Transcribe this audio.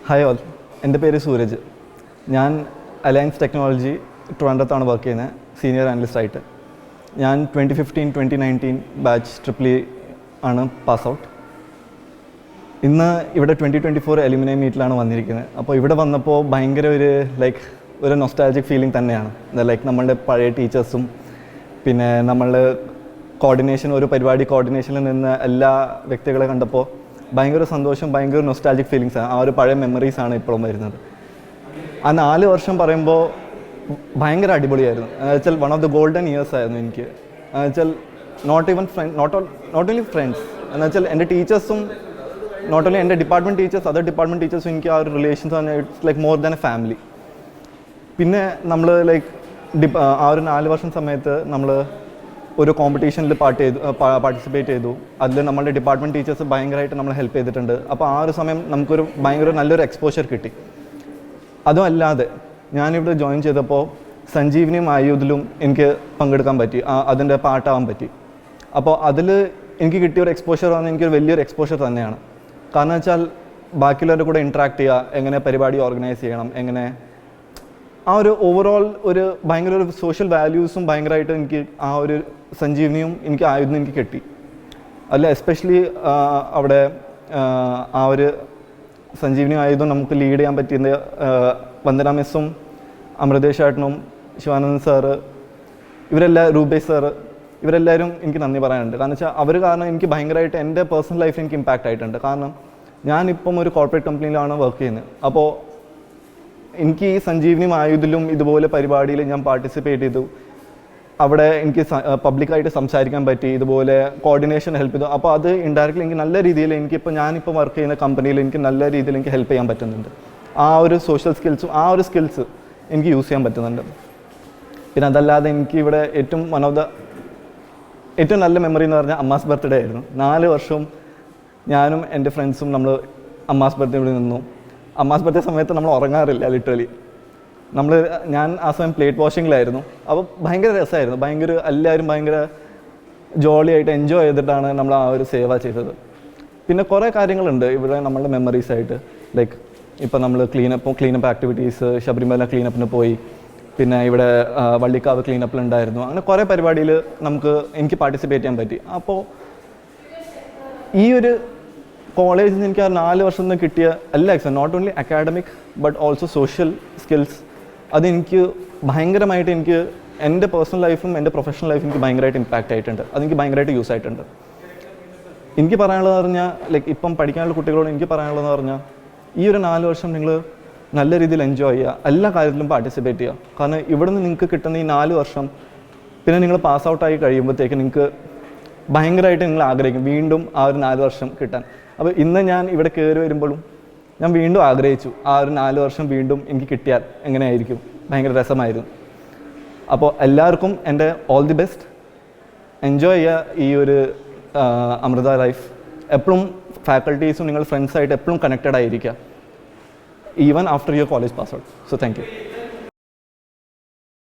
Hi all, എൻ്റെ പേര് സൂരജ്. ഞാൻ അലയൻസ് ടെക്നോളജി ട്രിവാൻഡ്രത്താണ് വർക്ക് ചെയ്യുന്നത്, സീനിയർ അനലിസ്റ്റായിട്ട്. ഞാൻ 2015-2019 ബാച്ച് ട്രിപ്പിൾ ആണ് പാസ് ഔട്ട്. ഇന്ന് ഇവിടെ 2024 എലിമിനേ മീറ്റിലാണ് വന്നിരിക്കുന്നത്. അപ്പോൾ ഇവിടെ വന്നപ്പോൾ ഭയങ്കര ഒരു നൊസ്റ്റാൾജിക് ഫീലിംഗ് തന്നെയാണ്. നമ്മളുടെ പഴയ ടീച്ചേഴ്സും പിന്നെ നമ്മളുടെ ഒരു പരിപാടി കോർഡിനേഷനിൽ നിന്ന് എല്ലാ വ്യക്തികളെ കണ്ടപ്പോൾ ഭയങ്കര സന്തോഷം, ഭയങ്കര നൊസ്റ്റാൾജിക് ഫീലിങ്സാണ്. ആ ഒരു പഴയ മെമ്മറീസാണ് ഇപ്പോഴും വരുന്നത്. ആ 4 വർഷം പറയുമ്പോൾ ഭയങ്കര അടിപൊളിയായിരുന്നു. എന്നുവെച്ചാൽ one of the golden years ആയിരുന്നു എനിക്ക്. എന്നുവെച്ചാൽ നോട്ട് ഓൺലി ഫ്രണ്ട്സ്, എന്നുവെച്ചാൽ എൻ്റെ ടീച്ചേഴ്സും നോട്ട് ഓൺലി എൻ്റെ ഡിപ്പാർട്ട്മെൻറ്റ് ടീച്ചേഴ്സ്, അതർ ഡിപ്പാർട്ട്മെൻറ്റ് ടീച്ചേഴ്സും എനിക്ക് ആ ഒരു റിലേഷൻസ് പറഞ്ഞാൽ it's more than A family. പിന്നെ നമ്മൾ ആ ഒരു 4 വർഷം സമയത്ത് നമ്മൾ ഒരു കോമ്പറ്റീഷനിൽ പാർട്ടിസിപ്പേറ്റ് ചെയ്തു. അതിൽ നമ്മളുടെ ഡിപ്പാർട്ട്മെൻറ്റ് ടീച്ചേഴ്സ് ഭയങ്കരമായിട്ട് നമ്മളെ ഹെൽപ്പ് ചെയ്തിട്ടുണ്ട്. അപ്പോൾ ആ ഒരു സമയം നമുക്കൊരു നല്ലൊരു എക്സ്പോഷർ കിട്ടി. അതും അല്ലാതെ ഞാനിവിടെ ജോയിൻ ചെയ്തപ്പോൾ സഞ്ജീവനിയും ആയുധിലും എനിക്ക് പങ്കെടുക്കാൻ പറ്റി, അതിൻ്റെ പാട്ടാവാൻ പറ്റി. അപ്പോൾ അതിൽ എനിക്ക് കിട്ടിയൊരു എക്സ്പോഷർ പറഞ്ഞാൽ എനിക്കൊരു വലിയൊരു എക്സ്പോഷർ തന്നെയാണ്. കാരണം വെച്ചാൽ ബാക്കിയുള്ളവരുടെ കൂടെ ഇൻട്രാക്ട് ചെയ്യുക, എങ്ങനെ പരിപാടി ഓർഗനൈസ് ചെയ്യണം, എങ്ങനെ ആ ഒരു ഓവറോൾ ഭയങ്കര ഒരു സോഷ്യൽ വാല്യൂസും ഭയങ്കരമായിട്ട് എനിക്ക് ആ ഒരു സഞ്ജീവനിയും എനിക്ക് ആയുധം എനിക്ക് കിട്ടി. അല്ല എസ്പെഷ്യലി അവിടെ ആ ഒരു സഞ്ജീവനി ആയുധം നമുക്ക് ലീഡ് ചെയ്യാൻ പറ്റിയത് വന്ദന മിസ്സും അമൃതേഷ് ചേട്ടനും ശിവാനന്ദൻ സാറ് രൂപേഷ് സാറ് ഇവരെല്ലാവരും എനിക്ക് നന്ദി പറയാനുണ്ട്. കാരണം വെച്ചാൽ അവർ കാരണം എനിക്ക് ഭയങ്കരമായിട്ട് എൻ്റെ പേഴ്സണൽ ലൈഫിൽ എനിക്ക് ഇമ്പാക്റ്റ് ആയിട്ടുണ്ട്. കാരണം ഞാനിപ്പം ഒരു കോർപ്പറേറ്റ് കമ്പനിയിലാണ് വർക്ക് ചെയ്യുന്നത്. അപ്പോൾ എനിക്ക് ഈ സഞ്ജീവനിയും ആയുധിലും ഇതുപോലെ പരിപാടിയിൽ ഞാൻ പാർട്ടിസിപ്പേറ്റ് ചെയ്തു. അവിടെ എനിക്ക് പബ്ലിക്കായിട്ട് സംസാരിക്കാൻ പറ്റി, ഇതുപോലെ കോർഡിനേഷൻ ഹെൽപ്പ് ചെയ്തു. അപ്പോൾ അത് ഇൻഡയറക്റ്റ്ലി എനിക്ക് നല്ല രീതിയിൽ ഞാനിപ്പോൾ വർക്ക് ചെയ്യുന്ന കമ്പനിയിൽ എനിക്ക് നല്ല രീതിയിൽ എനിക്ക് ഹെൽപ്പ് ചെയ്യാൻ പറ്റുന്നുണ്ട്. ആ ഒരു സോഷ്യൽ സ്കിൽസും ആ ഒരു സ്കിൽസ് എനിക്ക് യൂസ് ചെയ്യാൻ പറ്റുന്നുണ്ട്. പിന്നെ അതല്ലാതെ എനിക്ക് ഇവിടെ ഏറ്റവും നല്ല മെമ്മറി എന്ന് പറഞ്ഞാൽ അമ്മാസ് ബർത്ത്ഡേ ആയിരുന്നു. 4 വർഷവും ഞാനും എൻ്റെ ഫ്രണ്ട്സും നമ്മൾ അമ്മാസ് ബർത്ത്ഡേ ഇവിടെ നിന്നു. അമ്മാസ് ബർത്ത്ഡേ സമയത്ത് നമ്മൾ ഉറങ്ങാറില്ല ലിറ്ററലി. ഞാൻ ആ സമയം പ്ലേറ്റ് വാഷിങ്ങിലായിരുന്നു. അപ്പോൾ ഭയങ്കര രസമായിരുന്നു. എല്ലാവരും ഭയങ്കര ജോളിയായിട്ട് എൻജോയ് ചെയ്തിട്ടാണ് നമ്മൾ ആ ഒരു സേവ ചെയ്തത്. പിന്നെ കുറേ കാര്യങ്ങളുണ്ട് ഇവിടെ നമ്മളുടെ മെമ്മറീസായിട്ട്. ഇപ്പം നമ്മൾ ക്ലീനപ്പ് ആക്ടിവിറ്റീസ്, ശബരിമല ക്ലീനപ്പിന് പോയി, പിന്നെ ഇവിടെ വള്ളിക്കാവ് ക്ലീനപ്പിലുണ്ടായിരുന്നു. അങ്ങനെ കുറേ പരിപാടിയിൽ എനിക്ക് പാർട്ടിസിപ്പേറ്റ് ചെയ്യാൻ പറ്റി. അപ്പോൾ ഈ ഒരു കോളേജിൽ നിന്ന് എനിക്ക് ആ 4 വർഷം നിന്ന് കിട്ടിയ എല്ലാ not only academic but also social skills അതെനിക്ക് ഭയങ്കരമായിട്ട് എൻ്റെ പേഴ്സണൽ ലൈഫും എൻ്റെ പ്രൊഫഷണൽ ലൈഫും എനിക്ക് ഭയങ്കരമായിട്ട് ഇമ്പാക്റ്റ് ആയിട്ടുണ്ട്. അതെനിക്ക് ഭയങ്കരമായിട്ട് യൂസ് ആയിട്ടുണ്ട്. എനിക്ക് പറയാനുള്ളതെന്ന് പറഞ്ഞാൽ ഇപ്പം പഠിക്കാനുള്ള കുട്ടികളോട് എനിക്ക് പറയാനുള്ളതെന്ന് പറഞ്ഞാൽ ഈ ഒരു 4 വർഷം നിങ്ങൾ നല്ല രീതിയിൽ എൻജോയ് ചെയ്യുക, എല്ലാ കാര്യത്തിലും പാർട്ടിസിപ്പേറ്റ് ചെയ്യുക. കാരണം ഇവിടെ നിന്ന് നിങ്ങൾക്ക് കിട്ടുന്ന ഈ 4 വർഷം പിന്നെ നിങ്ങൾ പാസ് ഔട്ടായി കഴിയുമ്പോഴത്തേക്ക് നിങ്ങൾക്ക് ഭയങ്കരമായിട്ട് നിങ്ങൾ ആഗ്രഹിക്കും വീണ്ടും ആ ഒരു 4 വർഷം കിട്ടാൻ. അപ്പോൾ ഇന്ന് ഞാൻ ഇവിടെ കയറി വരുമ്പോഴും ഞാൻ വീണ്ടും ആഗ്രഹിച്ചു ആ ഒരു 4 വർഷം വീണ്ടും എനിക്ക് കിട്ടിയാൽ എങ്ങനെയായിരിക്കും, ഭയങ്കര രസമായിരുന്നു. അപ്പോൾ എല്ലാവർക്കും എൻ്റെ ഓൾ ദി ബെസ്റ്റ്. എൻജോയ് ചെയ്യുക ഈ ഒരു അമൃത ലൈഫ്. എപ്പോഴും ഫാക്കൽറ്റീസും നിങ്ങൾ ഫ്രണ്ട്സായിട്ട് എപ്പോഴും കണക്റ്റഡ് ആയിരിക്കുക, even after your college pass out. So thank you.